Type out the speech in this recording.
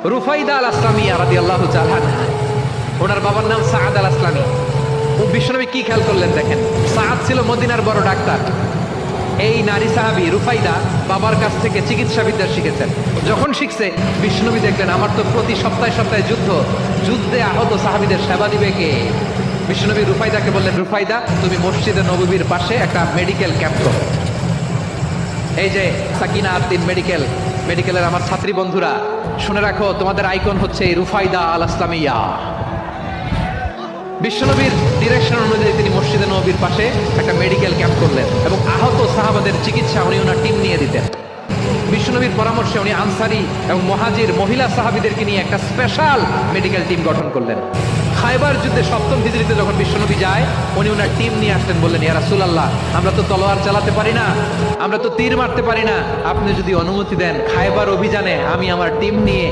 রুফাইদা আল আসলামিয়া রাদিয়াল্লাহু তাআলা আনহা, ওনার বাবার নাম সাআদ আল আসলামি। ও বিশ্বনবী কি খেয়াল করলেন দেখেন, সাআদ ছিল মদিনার বড় ডাক্তার। এই নারী সাহাবী রুফাইদা বাবার কাছ থেকে চিকিৎসা বিদ্যা শিখেছেন। যখন শিখছে, বিশ্বনবী দেখলেন আমার তো প্রতি সপ্তাহে সপ্তাহে যুদ্ধে আহত সাহাবীদের সেবা দিবে কে? বিশ্বনবী রুফাইদাকে বললেন, রুফাইদা তুমি মসজিদে নববীর পাশে একটা মেডিকেল ক্যাম্প করো। এই যে সাকিনা আদ্দিন মেডিকেলের আমার ছাত্রী বন্ধুরা, শুনে রাখো, তোমাদের আইকন হচ্ছে এই রুফাইদা আল আসলামিয়া। বিশ্বনবীর ডিরেকশন অনুযায়ী তিনি মসজিদে নববীর পাশে একটা মেডিকেল ক্যাম্প করলেন এবং আহত সাহাবাদের চিকিৎসা উনি ওনার টিম নিয়ে দিতেন। বিশ্বনবীর পরামর্শে উনি আনসারি এবং মুহাজির মহিলা সাহাবীদেরকে নিয়ে একটা স্পেশাল মেডিকেল টিম গঠন করলেন। খায়বার যুদ্ধে 7ম হিজরিতে যখন বিশ্বনবী যায়, উনি ওনার টিম নিয়ে আসলেন, বললেন, ইয়া রাসূলুল্লাহ, আমরা তো তলোয়ার চালাতে পারি না, আমরা তো তীর মারতে পারি না, আপনি যদি অনুমতি দেন খায়বার অভিযানে আমি আমার টিম নিয়ে